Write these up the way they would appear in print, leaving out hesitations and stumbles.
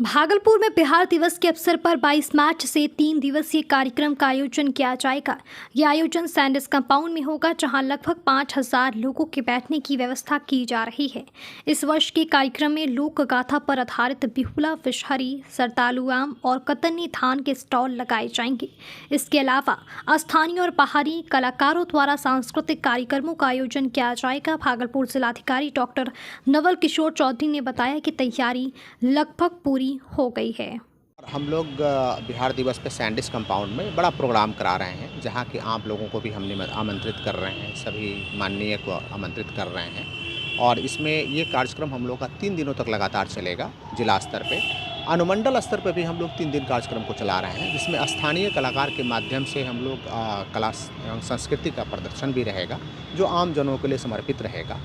भागलपुर में बिहार दिवस के अवसर पर 22 मार्च से 3 दिवसीय कार्यक्रम का आयोजन किया जाएगा। यह आयोजन सैंडिस कंपाउंड में होगा, जहां लगभग 5000 लोगों के बैठने की व्यवस्था की जा रही है। इस वर्ष के कार्यक्रम में लोक गाथा पर आधारित बिहुला, विषहरी, सरतालू आम और कतरनी धान के स्टॉल लगाए जाएंगे। इसके अलावा स्थानीय और बाहरी कलाकारों द्वारा सांस्कृतिक कार्यक्रमों का आयोजन किया जाएगा। भागलपुर जिलाधिकारी डॉक्टर नवल किशोर चौधरी ने बताया कि तैयारी लगभग पूरी हो गई है। हम लोग बिहार दिवस पे सैंडिस कंपाउंड में बड़ा प्रोग्राम करा रहे हैं, जहां कि आप लोगों को भी हमने आमंत्रित कर रहे हैं, सभी माननीय को आमंत्रित कर रहे हैं। और इसमें ये कार्यक्रम हम लोग का 3 दिनों तक लगातार चलेगा। जिला स्तर पे, अनुमंडल स्तर पे भी हम लोग 3 दिन कार्यक्रम को चला रहे हैं, जिसमें स्थानीय कलाकार के माध्यम से हम लोग कला एवं संस्कृति का प्रदर्शन भी रहेगा, जो आम जनों के लिए समर्पित रहेगा।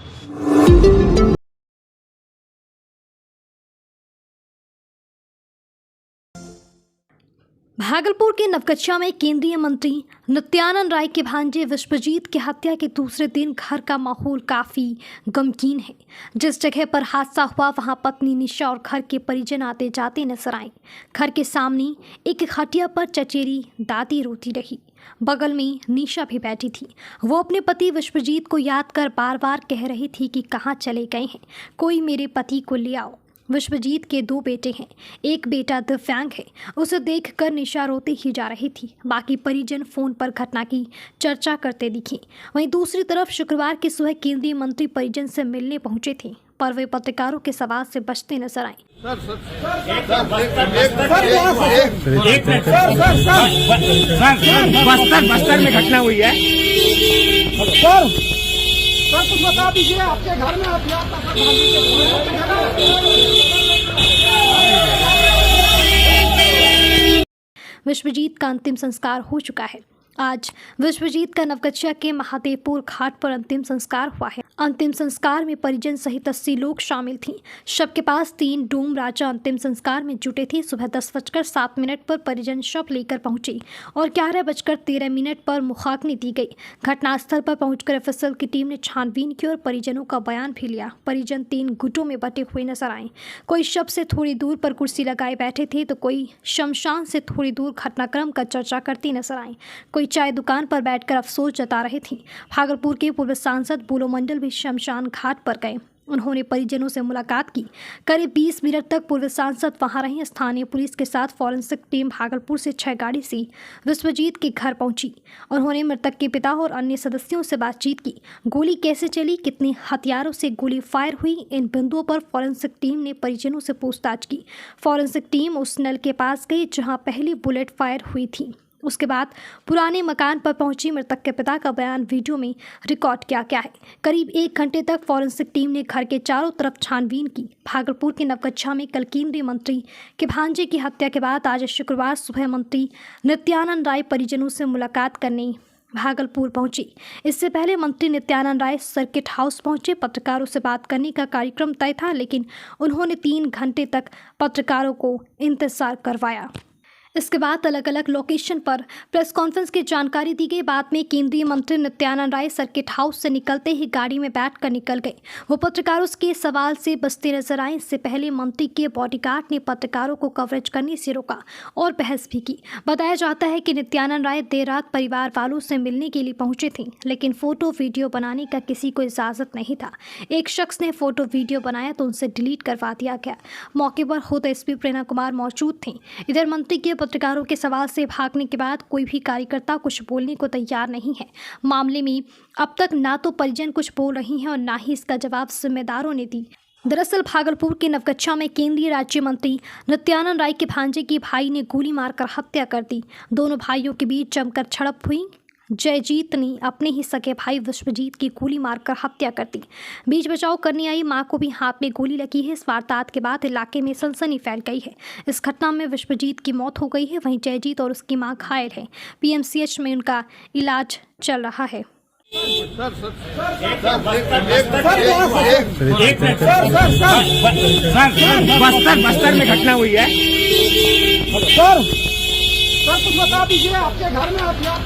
भागलपुर के नवगछिया में केंद्रीय मंत्री नित्यानंद राय के भांजे विश्वजीत की हत्या के दूसरे दिन घर का माहौल काफी गमगीन है। जिस जगह पर हादसा हुआ वहां पत्नी निशा और घर के परिजन आते जाते नजर आए। घर के सामने एक खटिया पर चचेरी दादी रोती रही। बगल में निशा भी बैठी थी। वो अपने पति विश्वजीत को याद कर बार बार कह रही थी कि कहाँ चले गए हैं, कोई मेरे पति को ले आओ। विश्वजीत के 2 बेटे हैं, एक बेटा दिव्यांग है। उसे देखकर निशा रोते ही जा रही थी। बाकी परिजन फोन पर घटना की चर्चा करते दिखे। वहीं दूसरी तरफ शुक्रवार की सुबह केंद्रीय मंत्री परिजन से मिलने पहुंचे थे, पर वे पत्रकारों के सवाल से बचते नजर आए। बस्तर में घटना हुई है। सर कुछ बता दीजिए, आपके घर में विश्वजीत का अंतिम संस्कार हो चुका है। आज विश्वजीत का नवगछिया के महादेवपुर घाट पर अंतिम संस्कार हुआ है। अंतिम संस्कार में परिजन सहित 80 लोग शामिल थी। शव के पास 3 डूम राजा अंतिम संस्कार में जुटे थे। सुबह 10:07 पर परिजन शव लेकर पहुंचे और 11:13 पर मुखाग्नि दी गई। घटनास्थल पर पहुंचकर एफएसएल की टीम ने छानबीन की और परिजनों का बयान भी लिया। परिजन 3 गुटों में बटे हुए नजर आए। कोई शव से थोड़ी दूर पर कुर्सी लगाए बैठे थे, तो कोई शमशान से थोड़ी दूर घटनाक्रम का चर्चा करती नजर आए। कोई चाय दुकान पर बैठकर अफसोस जता रहे थे। भागलपुर के पूर्व सांसद बुलो मंडल भी शमशान घाट पर गए। उन्होंने परिजनों से मुलाकात की। करीब 20 मिनट तक पूर्व सांसद वहां रहे। स्थानीय पुलिस के साथ फॉरेंसिक टीम भागलपुर से 6 गाड़ी से विश्वजीत के घर पहुंची। उन्होंने मृतक के पिता और अन्य सदस्यों से बातचीत की। गोली कैसे चली, कितने हथियारों से गोली फायर हुई, इन बिंदुओं पर फॉरेंसिक टीम ने परिजनों से पूछताछ की। फॉरेंसिक टीम उस नल के पास गई जहाँ पहली बुलेट फायर हुई थी। उसके बाद पुराने मकान पर पहुंची। मृतक के पिता का बयान वीडियो में रिकॉर्ड किया गया है। करीब 1 घंटे तक फॉरेंसिक टीम ने घर के चारों तरफ छानबीन की। भागलपुर के नवगछिया में कल केंद्रीय मंत्री के भांजे की हत्या के बाद आज शुक्रवार सुबह मंत्री नित्यानंद राय परिजनों से मुलाकात करने भागलपुर पहुंचे। इससे पहले मंत्री नित्यानंद राय सर्किट हाउस पहुंचे। पत्रकारों से बात करने का कार्यक्रम तय था, लेकिन उन्होंने 3 घंटे तक पत्रकारों को इंतजार करवाया। इसके बाद अलग अलग लोकेशन पर प्रेस कॉन्फ्रेंस की जानकारी दी गई। बाद में केंद्रीय मंत्री नित्यानंद राय सर्किट हाउस से निकलते ही गाड़ी में बैठकर निकल गए। वो पत्रकारों के सवाल से बचते नजर आए। इससे पहले मंत्री के बॉडीगार्ड ने पत्रकारों को कवरेज करने से रोका और बहस भी की। बताया जाता है कि नित्यानंद राय देर रात परिवार वालों से मिलने के लिए पहुंचे थे, लेकिन फोटो वीडियो बनाने का किसी को इजाजत नहीं था। एक शख्स ने फोटो वीडियो बनाया तो उनसे डिलीट करवा दिया गया। मौके पर खुद एसपी प्रेरणा कुमार मौजूद थे। इधर मंत्री के पत्रकारों के सवाल से भागने के बाद कोई भी कार्यकर्ता कुछ बोलने को तैयार नहीं है। मामले में अब तक ना तो परिजन कुछ बोल रही हैं और ना ही इसका जवाब जिम्मेदारों ने दी। दरअसल भागलपुर के नवगछिया में केंद्रीय राज्य मंत्री नित्यानंद राय के भांजे की भाई ने गोली मारकर हत्या कर दी। दोनों भाइयों के बीच जमकर झड़प हुई। जयजीत ने अपने ही सगे भाई विश्वजीत की गोली मारकर हत्या कर दी। बीच बचाव करने आई मां को भी हाथ में गोली लगी है। इस वारदात के बाद इलाके में सनसनी फैल गई है। इस घटना में विश्वजीत की मौत हो गई है, वहीं जयजीत और उसकी मां घायल है। पीएमसीएच में उनका इलाज चल रहा है। बस्तर में घटना हुई है। सर कुछ बता दीजिए, आपके घर में हथियार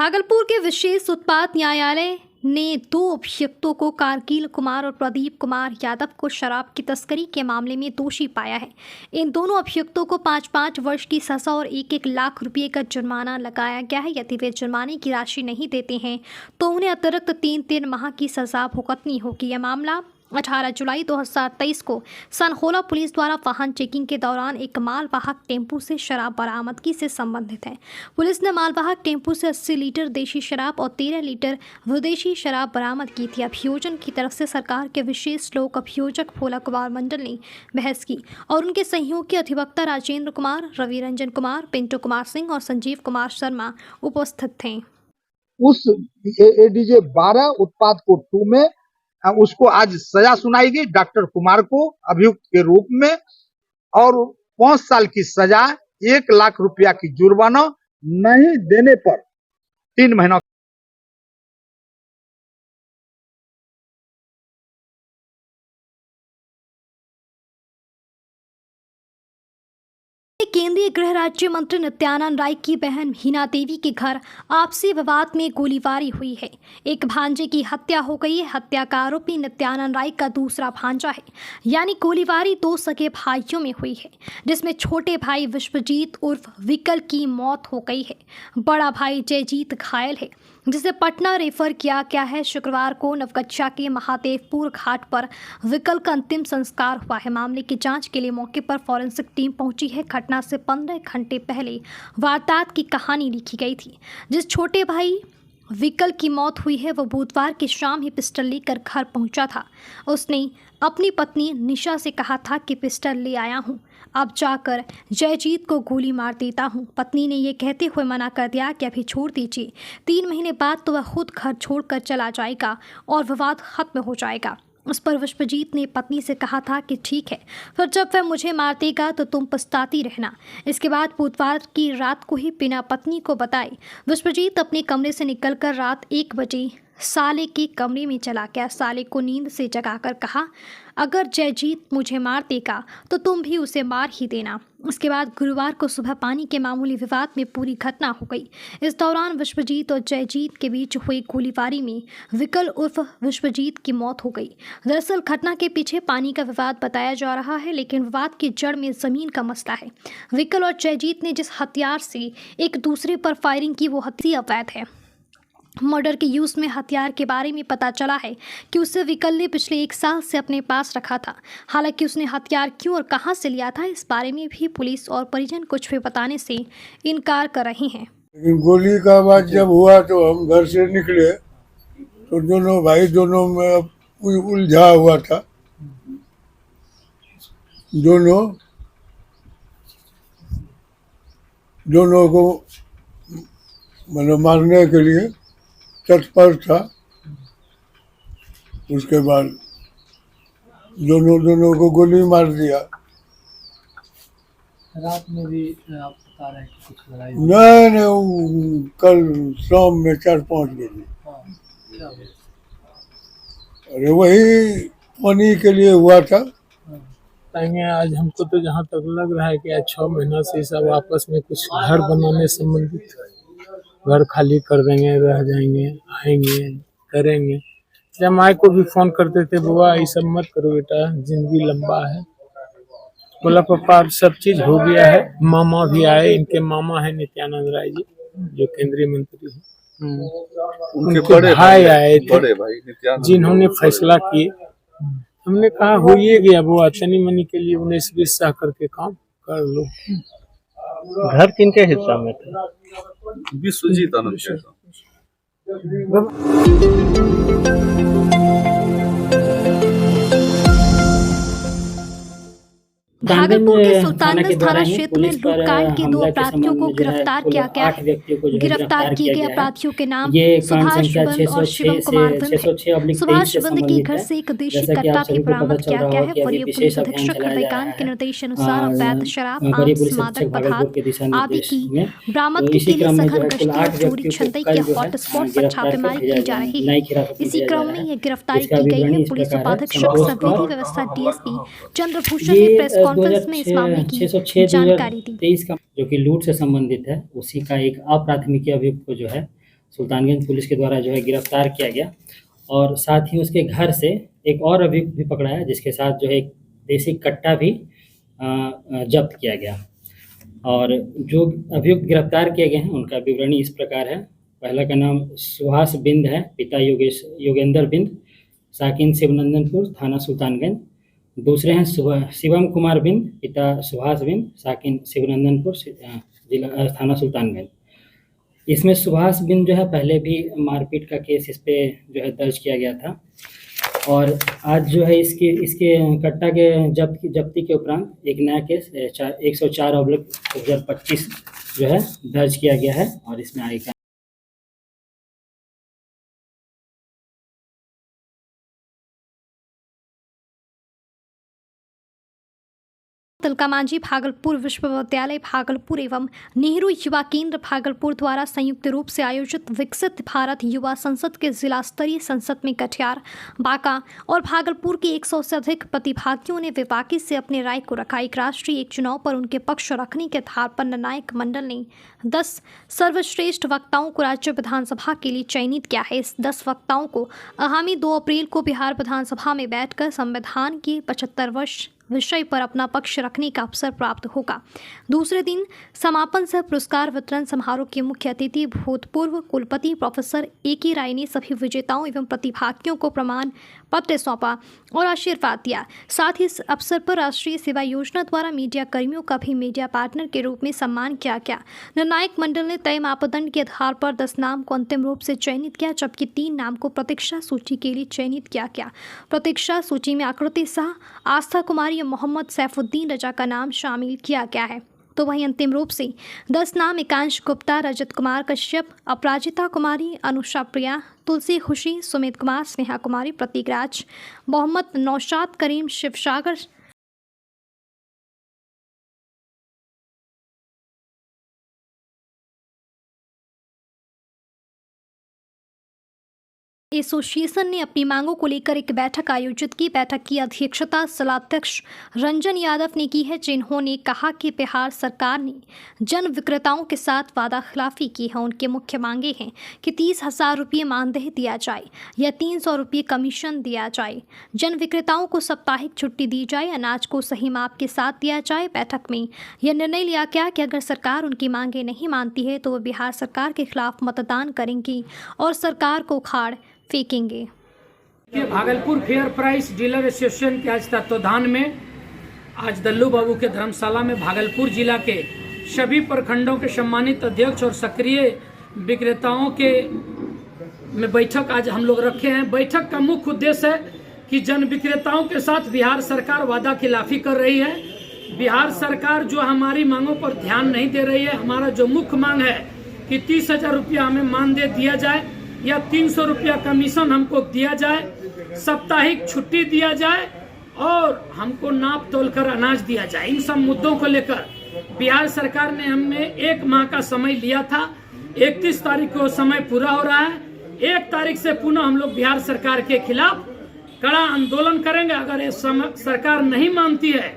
भागलपुर के विशेष उत्पाद न्यायालय ने 2 अभियुक्तों को कारगिल कुमार और प्रदीप कुमार यादव को शराब की तस्करी के मामले में दोषी पाया है। इन दोनों अभियुक्तों को 5-5 वर्ष की सजा और 1-1 लाख रुपये का जुर्माना लगाया गया है। यदि वे जुर्माने की राशि नहीं देते हैं तो उन्हें अतिरिक्त 3 माह की सजा भुगतनी होगी। यह मामला 18 जुलाई 2023 को सनहोला पुलिस द्वारा वाहन चेकिंग के दौरान एक मालवाहक टेम्पू से शराब बरामदगी से संबंधित है। पुलिस ने मालवाहक टेम्पू से 80 लीटर देशी शराब और 13 लीटर विदेशी शराब बरामद की थी। अभियोजन की तरफ से सरकार के विशेष लोक अभियोजक भोला कुमार मंडल ने बहस की और उनके सहयोगी अधिवक्ता राजेंद्र कुमार, रवि रंजन कुमार, पिंटू कुमार सिंह और संजीव कुमार शर्मा उपस्थित थे। उस एडीजे 12 उत्पाद कोड 2 में उसको आज सजा सुनाई गई डॉक्टर कुमार को अभियुक्त के रूप में, और 5 साल की सजा, 1 लाख रुपया की जुर्माना, नहीं देने पर 3 महीना। केंद्रीय गृह राज्य मंत्री नित्यानंद राय की बहन हीना देवी के घर आपसी विवाद में गोलीबारी हुई है। एक भांजे की हत्या हो गई है। हत्या का आरोपी नित्यानंद राय का दूसरा भांजा है। यानी गोलीबारी 2 सगे भाइयों में हुई है, जिसमें छोटे भाई विश्वजीत उर्फ विकल की मौत हो गई है। बड़ा भाई जयजीत घायल है, जिसे पटना रेफर किया गया है। शुक्रवार को नवगछिया के महादेवपुर घाट पर विकल का अंतिम संस्कार हुआ है। मामले की जांच के लिए मौके पर फॉरेंसिक टीम पहुंची है। घटना से 15 घंटे पहले वारदात की कहानी लिखी गई थी। जिस छोटे भाई विकल की मौत हुई है वो बुधवार की शाम ही पिस्टल लेकर घर पहुंचा था। उसने अपनी पत्नी निशा से कहा था कि पिस्टल ले आया हूं, अब जाकर जयजीत को गोली मार देता हूं। पत्नी ने यह कहते हुए मना कर दिया कि अभी छोड़ दीजिए, 3 महीने बाद तो वह खुद घर छोड़कर चला जाएगा और विवाद खत्म हो जाएगा। उस पर विश्वजीत ने पत्नी से कहा था कि ठीक है, फिर जब वह मुझे मार देगा तो तुम पछताती रहना। इसके बाद बुधवार की रात को ही बिना पत्नी को बताए विश्वजीत अपने कमरे से निकलकर रात 1 बजे साले के कमरे में चला गया। साले को नींद से जगाकर कहा, अगर जयजीत मुझे मार देगा तो तुम भी उसे मार ही देना। उसके बाद गुरुवार को सुबह पानी के मामूली विवाद में पूरी घटना हो गई। इस दौरान विश्वजीत और जयजीत के बीच हुई गोलीबारी में विकल उर्फ विश्वजीत की मौत हो गई। दरअसल घटना के पीछे पानी का विवाद बताया जा रहा है, लेकिन विवाद की जड़ में जमीन का मसला है। विकल और जयजीत ने जिस हथियार से एक दूसरे पर फायरिंग की वो हथियार अवैध है। मर्डर के यूज़ में हथियार के बारे में पता चला है कि उसे विकल ने पिछले 1 साल से अपने पास रखा था। हालांकि उसने हथियार क्यों और कहां से लिया था, इस बारे में भी पुलिस और परिजन कुछ भी बताने से इनकार कर रहे हैं। लेकिन गोली का बात जब हुआ तो हम घर से निकले तो दोनों भाई दोनों में उलझा हुआ था। दोनों को मतलब मारने के लिए तत्पर था। उसके बाद दोनों को गोली मार दिया। रात में भी आप बता रहे हैं कि कुछ लड़ाई? नहीं, वो कल शाम में 4-5 बजे। क्या हुआ? अरे वही पानी के लिए हुआ था। कहेंगे आज हमको तो जहाँ तक लग रहा है कि आज 6 महीना से सब आपस में कुछ घर बनाने संबंधित, घर खाली कर देंगे, रह जाएंगे, आएंगे, करेंगे। जब माई को भी फोन करते थे, बुआ ये सब मत करो बेटा, जिंदगी लंबा है। बोला पापा सब चीज हो गया है। मामा भी आए, इनके मामा है नित्यानंद राय जी जो केंद्रीय मंत्री हैं। उनके भाई आए थे जिन्होंने फैसला किए। हमने कहा हो ये गया बुआ, तनी मनी के लिए 19-20 साल करके काम कर लो। घर किनके हिस्सा में था? विश्वजीत आनंद के साथ। भागलपुर के सुल्तानगंज थाना क्षेत्र में लूटकांड के 2 अपराधियों को गिरफ्तार किया गया है। गिरफ्तार किए गए अपराधियों के नाम सुभाष बंद और शिवम कुमार बंद है। सुभाष बंद के घर से एक देशी कट्टा भी बरामद किया गया है। वरीय पुलिस अधीक्षक हृदयकांत के निर्देशानुसार अवैध शराब, आर्म्स, मादक पदार्थ आदि की बरामदगी के लिए सघन गश्ती और चोरी छंटई के हॉटस्पॉट पर छापेमारी की जा रही है। इसी क्रम में यह गिरफ्तारी की गई है। पुलिस उपाधीक्षक संविधि व्यवस्था डीएसपी चंद्रभूषण ने प्रेस कॉन्फ्रेंस में इस मामले की जानकारी दी। 23 का जो कि लूट से संबंधित है, उसी का एक अपराधिक अभियुक्त को जो है सुल्तानगंज पुलिस के द्वारा जो है गिरफ्तार किया गया और साथ ही उसके घर से एक और अभियुक्त भी पकड़ा है, जिसके साथ जो है एक देसी कट्टा भी जब्त किया गया। और जो अभियुक्त गिरफ्तार किए गए हैं उनका विवरणी इस प्रकार है। पहला का नाम सुभाष बिंद है, पिता योगेंद्र बिंद, साकिन शिवनंदनपुर, थाना सुल्तानगंज। दूसरे हैं शिवम कुमार बिंद, पिता सुभाष बिंद, साकिन शिवनंदनपुर, जिला थाना सुल्तानगंज। इसमें सुभाष बिंद जो है पहले भी मारपीट का केस इस पे जो है दर्ज किया गया था और आज जो है इसके कट्टा के जब्ती के उपरांत एक नया केस 104/2025 जो है दर्ज किया गया है और इसमें आगे का तिलका मांझी भागलपुर विश्वविद्यालय भागलपुर एवं नेहरू युवा केंद्र भागलपुर द्वारा संयुक्त रूप से आयोजित विकसित भारत युवा संसद के जिला स्तरीय संसद में कटिहार, बांका और भागलपुर के 100 से अधिक प्रतिभागियों ने विपाकी से अपने राय को रखा। एक राष्ट्रीय एक चुनाव पर उनके पक्ष रखने के आधार पर निर्णायक मंडल ने 10 सर्वश्रेष्ठ वक्ताओं को राज्य विधानसभा के लिए चयनित किया है। इस 10 वक्ताओं को आगामी 2 अप्रैल को बिहार विधानसभा में बैठकर संविधान के 75 वर्ष विषय पर अपना पक्ष रखने का अवसर प्राप्त होगा। दूसरे दिन समापन सह पुरस्कार वितरण समारोह के मुख्य अतिथि भूतपूर्व कुलपति प्रोफेसर A.K. राय ने सभी विजेताओं एवं प्रतिभागियों को प्रमाण पत्र सौंपा और आशीर्वाद दिया। साथ ही इस अवसर पर राष्ट्रीय सेवा योजना द्वारा मीडिया कर्मियों का भी मीडिया पार्टनर के रूप में सम्मान किया गया। निर्णायक मंडल ने तय मापदंड के आधार पर 10 नाम को अंतिम रूप से चयनित किया, जबकि 3 नाम को प्रतीक्षा सूची के लिए चयनित किया गया। प्रतीक्षा सूची में आकृति शाह, आस्था कुमारी, मोहम्मद सैफुद्दीन रजा का नाम शामिल किया गया है। तो वहीं अंतिम रूप से 10 नाम एकांश गुप्ता, रजत कुमार कश्यप, अपराजिता कुमारी, अनुषा प्रिया, तुलसी खुशी, सुमित कुमार, स्नेहा कुमारी, प्रतीक राज, मोहम्मद नौशाद करीम, शिवसागर एसोसिएशन ने अपनी मांगों को लेकर एक बैठक आयोजित की। बैठक की अध्यक्षता जिलाध्यक्ष रंजन यादव ने की है, जिन्होंने कहा कि बिहार सरकार ने जन विक्रेताओं के साथ वादा खिलाफी की है। उनके मुख्य मांगे हैं कि 30,000 रुपये मानदेय दिया जाए या 300 रुपये कमीशन दिया जाए, जन विक्रेताओं को साप्ताहिक छुट्टी दी जाए, अनाज को सही माप के साथ दिया जाए। बैठक में यह निर्णय लिया गया कि अगर सरकार उनकी मांगे नहीं मानती है तो वह बिहार सरकार के खिलाफ मतदान करेंगी और सरकार को उखाड़ फेंकेंगे। Bhagalpur fair price dealer association के आज तत्वाधान में आज दल्लू बाबू के धर्मशाला में भागलपुर जिला के सभी प्रखंडों के सम्मानित अध्यक्ष और सक्रिय विक्रेताओं के में बैठक आज हम लोग रखे हैं। बैठक का मुख्य उद्देश्य है कि जन विक्रेताओं के साथ बिहार सरकार वादा खिलाफी कर रही है। बिहार सरकार जो हमारी मांगों पर ध्यान नहीं दे रही है। हमारा जो मुख्य मांग है कि 30,000 रुपया हमें मानदेय दिया जाए या 300 रुपया कमीशन हमको दिया जाए, साप्ताहिक छुट्टी दिया जाए और हमको नाप तोल कर अनाज दिया जाए। इन सब मुद्दों को लेकर बिहार सरकार ने हमें 1 माह का समय लिया था। 31 तारीख को समय पूरा हो रहा है। 1 तारीख से पुनः हम लोग बिहार सरकार के खिलाफ कड़ा आंदोलन करेंगे। अगर ये सरकार नहीं मानती है